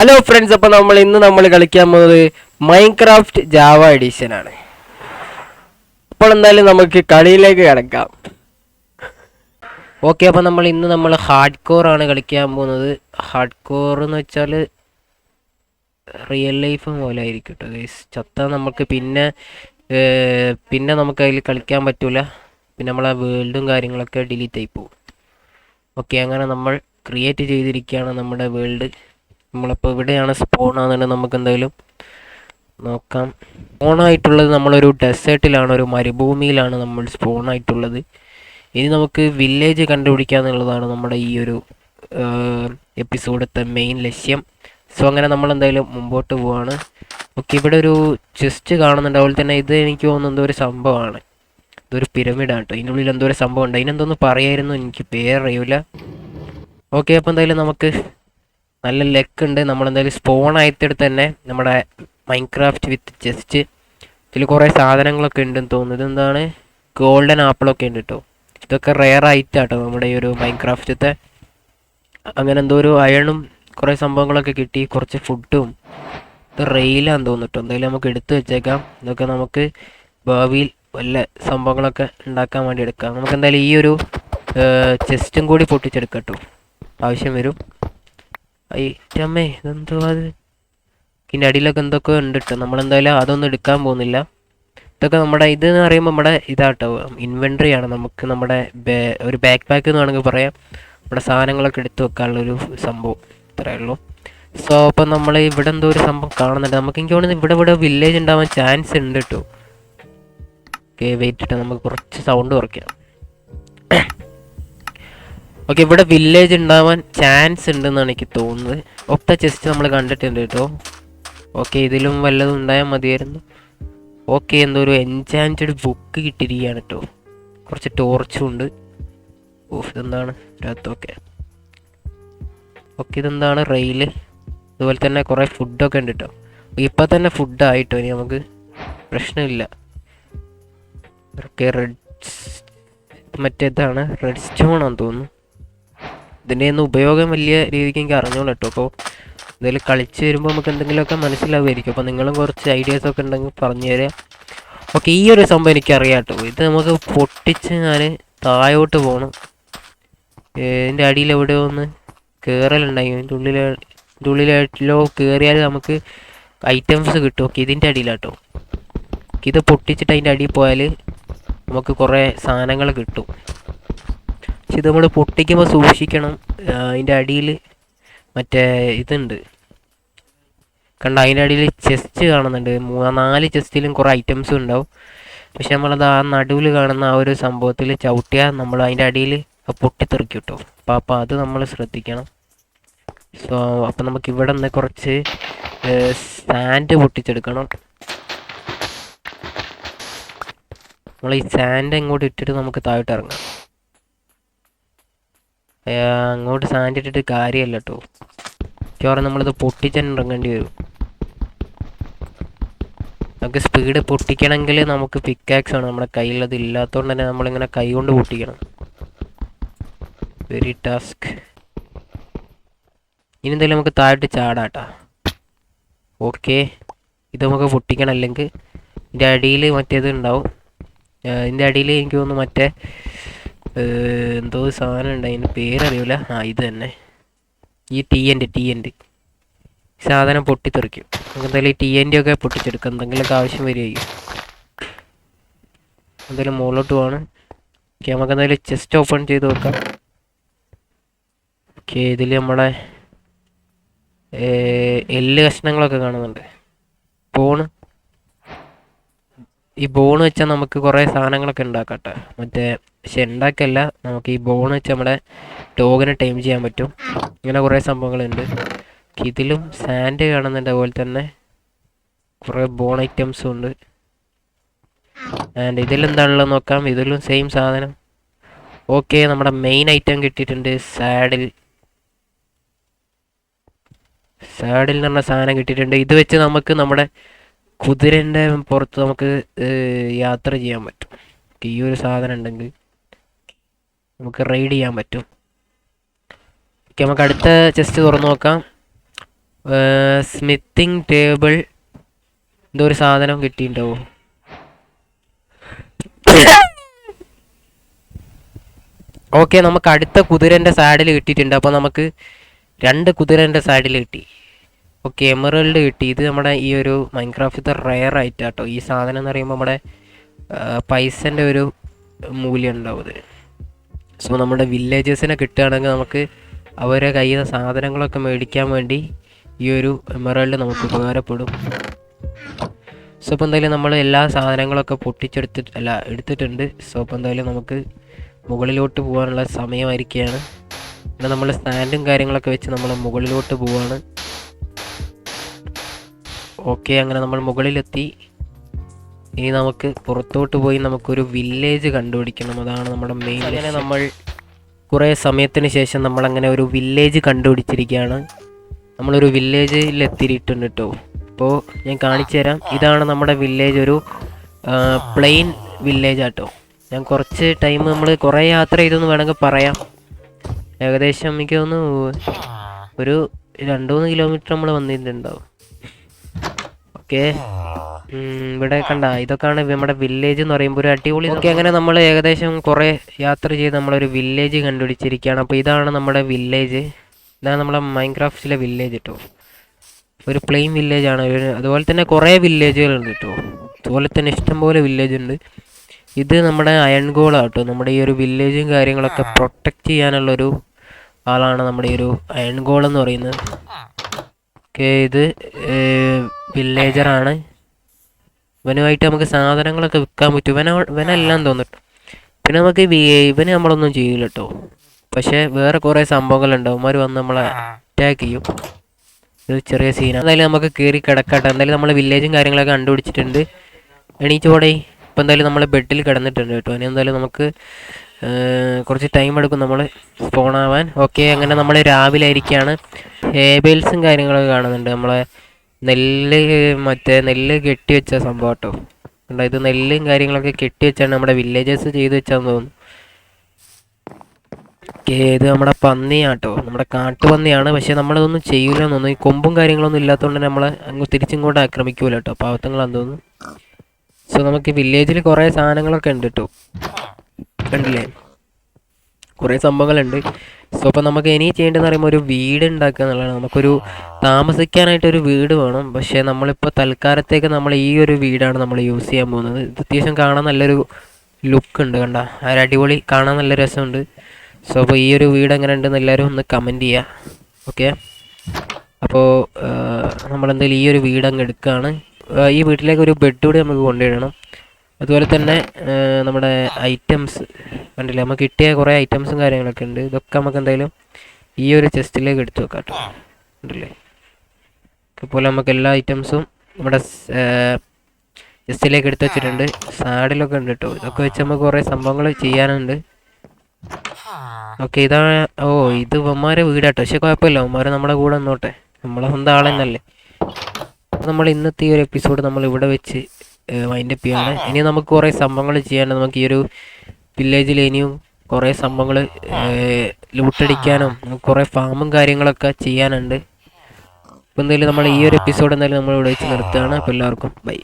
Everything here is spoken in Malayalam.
ഹലോ ഫ്രണ്ട്സ്, അപ്പോൾ നമ്മൾ കളിക്കാൻ പോകുന്നത് മൈൻക്രാഫ്റ്റ് ജാവ എഡിഷൻ ആണ്. അപ്പോൾ എന്തായാലും നമുക്ക് കളിയിലേക്ക് കിടക്കാം. ഓക്കെ, അപ്പോൾ നമ്മൾ ഹാർഡ് കോർ ആണ് കളിക്കാൻ പോകുന്നത്. ഹാർഡ് കോർ എന്ന് വെച്ചാൽ റിയൽ ലൈഫ് പോലെ ആയിരിക്കും കേട്ടോ ഗൈസ്. ചത്താൽ നമുക്ക് പിന്നെ നമുക്ക് അതിൽ കളിക്കാൻ പറ്റൂല. പിന്നെ നമ്മളെ വേൾഡും കാര്യങ്ങളൊക്കെ ഡിലീറ്റ് ആയി പോകും. ഓക്കെ, അങ്ങനെ നമ്മൾ ക്രിയേറ്റ് ചെയ്തിരിക്കുകയാണ് നമ്മുടെ വേൾഡ്. നമ്മളിപ്പോൾ ഇവിടെയാണ് സ്പോൺ ആണെന്നുണ്ടെങ്കിൽ നമുക്ക് എന്തായാലും നോക്കാം. സ്പോണായിട്ടുള്ളത് നമ്മളൊരു ഡെസേർട്ടിലാണ്, ഒരു മരുഭൂമിയിലാണ് നമ്മൾ സ്പോണായിട്ടുള്ളത്. ഇനി നമുക്ക് വില്ലേജ് കണ്ടുപിടിക്കുക എന്നുള്ളതാണ് നമ്മുടെ ഈ ഒരു എപ്പിസോഡത്തെ മെയിൻ ലക്ഷ്യം. സോ അങ്ങനെ നമ്മൾ എന്തായാലും മുമ്പോട്ട് പോവാണ്. ഓക്കെ, ഇവിടെ ഒരു ചെസ്റ്റ് കാണുന്നുണ്ട്. അതുപോലെ തന്നെ ഇത് എനിക്ക് തോന്നുന്നത് എന്തോ ഒരു സംഭവമാണ്. ഇതൊരു പിരമിഡാണ് കേട്ടോ. ഇതിൻ്റെ ഉള്ളിൽ എന്തോ ഒരു സംഭവം ഉണ്ട്. അതിനെന്തോന്ന് പറയായിരുന്നു, എനിക്ക് പേരറിയില്ല. ഓക്കെ, അപ്പോൾ എന്തായാലും നമുക്ക് നല്ല ലെക്ക് ഉണ്ട്. നമ്മളെന്തായാലും സ്പോൺ ആയിട്ടെടുത്ത് തന്നെ നമ്മുടെ മൈൻക്രാഫ്റ്റ് വിത്ത് ചെസ്റ്റ് ഇതിൽ കുറേ സാധനങ്ങളൊക്കെ ഉണ്ടെന്ന് തോന്നുന്നത്. എന്താണ്, ഗോൾഡൻ ആപ്പിളൊക്കെ ഉണ്ട് കേട്ടോ. ഇതൊക്കെ റെയർ ആയിട്ടാട്ടോ നമ്മുടെ ഈ ഒരു മൈൻക്രാഫ്റ്റത്തെ. അങ്ങനെ എന്തോ ഒരു അയണും കുറേ സംഭവങ്ങളൊക്കെ കിട്ടി, കുറച്ച് ഫുഡും. ഇത് റെയിലാന്ന് തോന്നിട്ടോ. എന്തായാലും നമുക്ക് എടുത്തു വെച്ചേക്കാം. ഇതൊക്കെ നമുക്ക് ഭാവിയിൽ വല്ല സംഭവങ്ങളൊക്കെ ഉണ്ടാക്കാൻ വേണ്ടി എടുക്കാം. നമുക്ക് എന്തായാലും ഈ ഒരു ചെസ്റ്റും കൂടി പൊട്ടിച്ചെടുക്കാം കേട്ടോ, ആവശ്യം വരും. ഐറ്റമ്മേ, ഇതെന്തോ അത്. ഇതിൻ്റെ അടിയിലൊക്കെ എന്തൊക്കെ ഉണ്ട് കേട്ടോ. നമ്മളെന്തായാലും അതൊന്നും എടുക്കാൻ പോകുന്നില്ല. ഇതൊക്കെ നമ്മുടെ ഇതെന്ന് പറയുമ്പോൾ നമ്മുടെ ഇതാട്ടോ, ഇൻവെൻട്രി ആണ്. നമുക്ക് നമ്മുടെ ഒരു ബാക്ക് പാക്ക് എന്ന് വേണമെങ്കിൽ പറയാം. നമ്മുടെ സാധനങ്ങളൊക്കെ എടുത്ത് വെക്കാനുള്ളൊരു സംഭവം, ഇത്രയേ ഉള്ളൂ. സോ അപ്പം നമ്മൾ ഇവിടെ എന്തോ ഒരു സംഭവം കാണുന്നുണ്ട്. നമുക്ക് എനിക്ക് തോന്നുന്നത് ഇവിടെ വില്ലേജ് ഉണ്ടാവാൻ ചാൻസ് ഉണ്ട് കേട്ടോ. ഓക്കെ, വെയിറ്റ് ഇട്ട് നമുക്ക് കുറച്ച് സൗണ്ട് കുറയ്ക്കാം. ഓക്കെ, ഇവിടെ വില്ലേജ് ഉണ്ടാവാൻ ചാൻസ് ഉണ്ടെന്നാണ് എനിക്ക് തോന്നുന്നത്. ഒറ്റ ചെസ്റ്റ് നമ്മൾ കണ്ടിട്ടുണ്ട് കേട്ടോ. ഓക്കെ, ഇതിലും വല്ലതും ഉണ്ടായാൽ മതിയായിരുന്നു. ഓക്കെ, എന്തോ ഒരു എൻചാൻറ്റഡ് ബുക്ക് കിട്ടിയിരിക്കുകയാണ് കേട്ടോ. കുറച്ച് ടോർച്ചും ഉണ്ട്. ഓഫ്, ഇതെന്താണ് രാത്രി. ഓക്കെ ഓക്കെ, ഇതെന്താണ് റെയില്. അതുപോലെ തന്നെ കുറേ ഫുഡൊക്കെ ഉണ്ട് കേട്ടോ. ഇപ്പം തന്നെ ഫുഡായിട്ടോ, ഇനി നമുക്ക് പ്രശ്നമില്ല. ഓക്കെ, മറ്റേതാണ് റെഡ് സ്റ്റോൺ ആണെന്ന് തോന്നുന്നു. ഇതിൻ്റെ ഒന്നും ഉപയോഗം വലിയ രീതിക്ക് എനിക്ക് അറിഞ്ഞോളൂ കേട്ടോ. അപ്പോൾ ഇതിൽ കളിച്ച് വരുമ്പോൾ നമുക്ക് എന്തെങ്കിലുമൊക്കെ മനസ്സിലാവുമായിരിക്കും. അപ്പോൾ നിങ്ങളും കുറച്ച് ഐഡിയാസൊക്കെ ഉണ്ടെങ്കിൽ പറഞ്ഞു തരാം. ഓക്കെ, ഈ ഒരു സംഭവം എനിക്കറിയാം കേട്ടോ. ഇത് നമുക്ക് പൊട്ടിച്ച് ഞാൻ താഴോട്ട് പോകണം. ഇതിൻ്റെ അടിയിൽ എവിടെയോ ഒന്ന് കയറലുണ്ടായി. ഇതിൻ്റെ ഉള്ളിലായിട്ടില്ലോ കയറിയാൽ നമുക്ക് ഐറ്റംസ് കിട്ടും. ഓക്കെ, ഇതിൻ്റെ അടിയിലാട്ടോ. ഇത് പൊട്ടിച്ചിട്ട് അതിൻ്റെ അടിയിൽ പോയാൽ നമുക്ക് കുറേ സാധനങ്ങൾ കിട്ടും. പക്ഷെ ഇത് നമ്മൾ പൊട്ടിക്കുമ്പോൾ സൂക്ഷിക്കണം. അതിൻ്റെ അടിയിൽ മറ്റേ ഇതുണ്ട് കണ്ട, അതിൻ്റെ അടിയിൽ ചെസ്റ്റ് കാണുന്നുണ്ട്. 4 ചെസ്റ്റിലും കുറേ ഐറ്റംസും ഉണ്ടാവും. പക്ഷെ നമ്മളത് ആ നടുവിൽ കാണുന്ന ആ ഒരു സംഭവത്തിൽ ചവിട്ടിയാൽ നമ്മൾ അതിൻ്റെ അടിയിൽ പൊട്ടിത്തെറിക്കും കേട്ടോ. അപ്പോൾ അത് നമ്മൾ ശ്രദ്ധിക്കണം. സോ അപ്പം നമുക്ക് ഇവിടെ നിന്ന് കുറച്ച് സാൻഡ് പൊട്ടിച്ചെടുക്കണം. നമ്മൾ ഈ സാൻഡ് ഇങ്ങോട്ട് ഇട്ടിട്ട് നമുക്ക് താഴോട്ട് ഇറങ്ങാം. അങ്ങോട്ട് സാൻഡ് ഇട്ടിട്ട് കാര്യമല്ല കേട്ടോ. ചോറ് നമ്മളിത് പൊട്ടിച്ചന്നെ ഇറങ്ങേണ്ടി വരും. നമുക്ക് സ്പീഡ് പൊട്ടിക്കണമെങ്കിൽ നമുക്ക് പിക്കാക്സ് ആണ് നമ്മുടെ കയ്യിലത്. ഇല്ലാത്തതുകൊണ്ട് തന്നെ നമ്മളിങ്ങനെ കൈ കൊണ്ട് പൊട്ടിക്കണം. Very task. ഇനി എന്തായാലും നമുക്ക് താഴോട്ട് ചാടാട്ടാ. ഓക്കെ, ഇത് നമുക്ക് പൊട്ടിക്കണം. അല്ലെങ്കിൽ ഇതിൻ്റെ അടിയിൽ മറ്റേത് ഉണ്ടാവും. ഇതിൻ്റെ അടിയിൽ എനിക്ക് തോന്നുന്നു മറ്റേ എന്തോ സാധനം ഉണ്ട്, അതിൻ്റെ പേരറിയില്ല. ഇത് തന്നെ, ഈ ടി എൻ്റെ സാധനം പൊട്ടിത്തെറിക്കും. നമുക്ക് എന്തായാലും ഈ ടി എൻ്റെ ഒക്കെ പൊട്ടിച്ചെടുക്കാം. എന്തെങ്കിലുമൊക്കെ ആവശ്യം വരികയും. എന്തായാലും മുകളിലോട്ട് പോവാണ്. ഓക്കെ, നമുക്ക് എന്തായാലും ചെസ്റ്റ് ഓപ്പൺ ചെയ്ത് വെക്കാം. ഓക്കെ, ഇതിൽ നമ്മളെ എല്ല് കഷ്ണങ്ങളൊക്കെ കാണുന്നുണ്ട്. ഈ ബോൺ വെച്ചാൽ നമുക്ക് കുറേ സാധനങ്ങളൊക്കെ ഉണ്ടാക്കട്ടെ. പക്ഷെ ഉണ്ടാക്കല്ല, നമുക്ക് ഈ ബോൺ വെച്ച് നമ്മുടെ ഡോഗിനെ ടൈം ചെയ്യാൻ പറ്റും. ഇങ്ങനെ കുറേ സംഭവങ്ങളുണ്ട്. ഇതിലും സാൻഡ് കാണുന്നുണ്ട്. അതുപോലെ തന്നെ കുറേ ബോൺ ഐറ്റംസും ഉണ്ട്. ആൻഡ് ഇതിലെന്താണല്ലോ നോക്കാം. ഇതിലും സെയിം സാധനം. ഓക്കെ, നമ്മുടെ മെയിൻ ഐറ്റം കിട്ടിയിട്ടുണ്ട്. സാഡിൽ എന്ന് പറഞ്ഞ സാധനം കിട്ടിയിട്ടുണ്ട്. ഇത് വെച്ച് നമുക്ക് നമ്മുടെ കുതിരൻ്റെ പുറത്ത് നമുക്ക് യാത്ര ചെയ്യാൻ പറ്റും. ഈ ഒരു സാധനം ഉണ്ടെങ്കിൽ നമുക്ക് റൈഡ് ചെയ്യാൻ പറ്റും. ഓക്കെ, നമുക്ക് അടുത്ത ചെസ്റ്റ് തുറന്നു നോക്കാം. സ്മിത്തിങ് ടേബിൾ എന്തോ ഒരു സാധനം കിട്ടിയിട്ടുണ്ടാവോ? ഓക്കെ, നമുക്ക് അടുത്ത കുതിരൻ്റെ സാഡിൽ കിട്ടിയിട്ടുണ്ട്. അപ്പോൾ നമുക്ക് 2 കുതിരൻ്റെ സാഡിൽ കിട്ടി. ഓക്കെ, എമറൽഡ് കിട്ടി. ഇത് നമ്മുടെ ഈ ഒരു മൈൻക്രാഫ്റ്റത്തെ റെയർ ആയിട്ടാട്ടോ. ഈ സാധനം എന്ന് പറയുമ്പോൾ നമ്മുടെ പൈസൻ്റെ ഒരു മൂല്യം ഉണ്ടാവും ഇത്. സോ നമ്മുടെ വില്ലേജേഴ്സിനെ കിട്ടുകയാണെങ്കിൽ നമുക്ക് അവരെ കയ്യിൽ നിന്ന് സാധനങ്ങളൊക്കെ മേടിക്കാൻ വേണ്ടി ഈ ഒരു എമറൽഡ് നമുക്ക് ഉപകാരപ്പെടും. സോ അപ്പോൾ എന്തായാലും നമ്മൾ എല്ലാ സാധനങ്ങളൊക്കെ എടുത്തിട്ടുണ്ട്. സോ അപ്പോൾ എന്തായാലും നമുക്ക് മുകളിലോട്ട് പോകാനുള്ള സമയമായിരിക്കുകയാണ്. പിന്നെ നമ്മൾ സ്റ്റാൻഡും കാര്യങ്ങളൊക്കെ വെച്ച് നമ്മൾ മുകളിലോട്ട് പോവാണ്. ഓക്കെ, അങ്ങനെ നമ്മൾ മുകളിലെത്തി. ഇനി നമുക്ക് പുറത്തോട്ട് പോയി നമുക്കൊരു വില്ലേജ് കണ്ടുപിടിക്കണം. അതാണ് നമ്മുടെ മെയിൻ. അങ്ങനെ നമ്മൾ കുറേ സമയത്തിന് ശേഷം നമ്മളങ്ങനെ ഒരു വില്ലേജ് കണ്ടുപിടിച്ചിരിക്കുകയാണ്. നമ്മളൊരു വില്ലേജിൽ എത്തിയിട്ടുണ്ട് കേട്ടോ. അപ്പോൾ ഞാൻ കാണിച്ചു തരാം. ഇതാണ് നമ്മുടെ വില്ലേജ്, ഒരു പ്ലെയിൻ വില്ലേജ് ആട്ടോ. ഞാൻ കുറച്ച് ടൈം നമ്മൾ കുറേ യാത്ര ചെയ്തെന്ന് വേണമെങ്കിൽ പറയാം. ഏകദേശം എനിക്ക് തോന്നുന്നു ഒരു 2-3 കിലോമീറ്റർ നമ്മൾ വന്നിട്ടുണ്ടാവും. ഓക്കെ, ഇവിടെ കണ്ട, ഇതൊക്കെയാണ് നമ്മുടെ വില്ലേജ് എന്ന് പറയുമ്പോൾ ഒരു അടിപൊളി. ഓക്കെ, അങ്ങനെ നമ്മൾ ഏകദേശം കുറേ യാത്ര ചെയ്ത് നമ്മളൊരു വില്ലേജ് കണ്ടുപിടിച്ചിരിക്കുകയാണ്. അപ്പോൾ ഇതാണ് നമ്മുടെ വില്ലേജ്. ഇതാണ് നമ്മളെ മൈൻക്രാഫ്റ്റിലെ വില്ലേജ് കേട്ടോ. ഒരു പ്ലെയിൻ വില്ലേജാണ്. അതുപോലെ തന്നെ കുറേ വില്ലേജുകളുണ്ട് കേട്ടോ. അതുപോലെ തന്നെ ഇഷ്ടംപോലെ വില്ലേജ് ഉണ്ട്. ഇത് നമ്മുടെ അയൺ ഗോളാണ് കേട്ടോ. നമ്മുടെ ഈ ഒരു വില്ലേജും കാര്യങ്ങളൊക്കെ പ്രൊട്ടക്റ്റ് ചെയ്യാനുള്ളൊരു ആളാണ് നമ്മുടെ ഈ ഒരു അയൺ ഗോൾ എന്ന് പറയുന്നത്. ഓക്കെ, ഇത് വില്ലേജറാണ്. ഇവനുമായിട്ട് നമുക്ക് സാധനങ്ങളൊക്കെ വിൽക്കാൻ പറ്റും. ഇവനെല്ലാം തോന്നിട്ടു. പിന്നെ നമുക്ക് ഇവന് നമ്മളൊന്നും ചെയ്യില്ല കേട്ടോ. പക്ഷേ വേറെ കുറേ സംഭവങ്ങളുണ്ടാവും. അവന്മാർ വന്ന് നമ്മളെ അറ്റാക്ക് ചെയ്യും. ഇത് ചെറിയ സീനാണ്. എന്തായാലും നമുക്ക് കയറി കിടക്കട്ടെ. എന്തായാലും നമ്മൾ വില്ലേജും കാര്യങ്ങളൊക്കെ കണ്ടുപിടിച്ചിട്ടുണ്ട്. എണീച്ചോടെ. ഇപ്പോൾ എന്തായാലും നമ്മൾ ബെഡിൽ കിടന്നിട്ടുണ്ട് കേട്ടോ. ഇനി എന്തായാലും നമുക്ക് കുറച്ച് ടൈം എടുക്കും നമ്മൾ സ്പോൺ ആവാൻ. ഓക്കെ, അങ്ങനെ നമ്മൾ രാവിലെ ആയിരിക്കുകയാണ്. ഹേബേൽസും കാര്യങ്ങളൊക്കെ കാണുന്നുണ്ട്. നമ്മളെ നെല്ല് കെട്ടി വെച്ച സംഭവം കേട്ടോ. ഇത് നെല്ലും കാര്യങ്ങളൊക്കെ കെട്ടി വെച്ചാണ് നമ്മുടെ വില്ലേജേഴ്സ് ചെയ്ത് വെച്ചാന്ന് തോന്നുന്നു. ഓക്കെ, ഇത് നമ്മുടെ പന്നിയാട്ടോ. നമ്മുടെ കാട്ടുപന്നിയാണ്. പക്ഷെ നമ്മളതൊന്നും ചെയ്യൂലെന്ന് തോന്നുന്നു. ഈ കൊമ്പും കാര്യങ്ങളൊന്നും ഇല്ലാത്തതുകൊണ്ട് നമ്മൾ തിരിച്ചിങ്ങോട്ട് ആക്രമിക്കൂല കേട്ടോ. പാവത്തങ്ങളാന്ന് തോന്നുന്നു. സോ നമുക്ക് വില്ലേജിൽ കുറേ സാധനങ്ങളൊക്കെ ഉണ്ട് കേട്ടോ. കണ്ടില്ലേ, കുറേ സംഭവങ്ങളുണ്ട്. സോ അപ്പോൾ നമുക്ക് ഇനി ചെയ്യേണ്ടതെന്ന് പറയുമ്പോൾ ഒരു വീട് ഉണ്ടാക്കുക എന്നുള്ളതാണ്. നമുക്കൊരു താമസിക്കാനായിട്ടൊരു വീട് വേണം. പക്ഷേ നമ്മളിപ്പോൾ തൽക്കാലത്തേക്ക് നമ്മൾ ഈ ഒരു വീടാണ് നമ്മൾ യൂസ് ചെയ്യാൻ പോകുന്നത്. ഇത് അത്യാവശ്യം കാണാൻ നല്ലൊരു ലുക്ക് ഉണ്ട്. കണ്ട, ഒരു അടിപൊളി, കാണാൻ നല്ല രസമുണ്ട്. സോ അപ്പോൾ ഈ ഒരു വീട് എങ്ങനെ ഉണ്ടെന്ന് എല്ലാവരും ഒന്ന് കമൻറ്റ് ചെയ്യുക. ഓക്കെ, അപ്പോൾ നമ്മളെന്തായാലും ഈ ഒരു വീട് അങ്ങ് എടുക്കുകയാണ്. ഈ വീട്ടിലേക്ക് ഒരു ബെഡ് കൂടി നമുക്ക് കൊണ്ടുവരണം. അതുപോലെ തന്നെ നമ്മുടെ ഐറ്റംസ് കണ്ടില്ലേ, നമുക്ക് കിട്ടിയ കുറേ ഐറ്റംസും കാര്യങ്ങളൊക്കെ ഉണ്ട്. ഇതൊക്കെ നമുക്ക് എന്തായാലും ഈ ഒരു ചെസ്റ്റിലേക്ക് എടുത്തു വെക്കാം കേട്ടോ. കണ്ടില്ലേ, അതുപോലെ നമുക്ക് എല്ലാ ഐറ്റംസും നമ്മുടെ ചെസ്റ്റിലേക്ക് എടുത്ത് വെച്ചിട്ടുണ്ട്. സാഡിലൊക്കെ ഉണ്ട് കേട്ടോ. ഇതൊക്കെ വെച്ച് നമുക്ക് കുറേ സംഭവങ്ങൾ ചെയ്യാനുണ്ട്. ഓക്കെ, ഇതാണ്. ഇത് ഇവന്മാരെ വീടാട്ടോ. പക്ഷെ കുഴപ്പമില്ല, ഇവന്മാർ നമ്മുടെ കൂടെ നിന്നോട്ടെ. നമ്മളെ സ്വന്തം ആളെന്നല്ലേ. നമ്മൾ ഇന്നത്തെ ഈ ഒരു എപ്പിസോഡ് നമ്മൾ ഇവിടെ വെച്ച് വൈൻഡപ്പ് ചെയ്യാണ്. ഇനി നമുക്ക് കുറേ സംഭവങ്ങൾ ചെയ്യാനുണ്ട്. നമുക്ക് ഈ ഒരു വില്ലേജിൽ ഇനിയും കുറേ സംഭവങ്ങൾ ലൂട്ടടിക്കാനും കുറേ ഫാമും കാര്യങ്ങളൊക്കെ ചെയ്യാനുണ്ട്. അപ്പോൾ എന്തായാലും നമ്മൾ ഈ ഒരു എപ്പിസോഡ് എന്തായാലും നമ്മൾ ഇവിടെ വെച്ച് നിർത്തുകയാണ്. അപ്പോൾ എല്ലാവർക്കും ബൈ.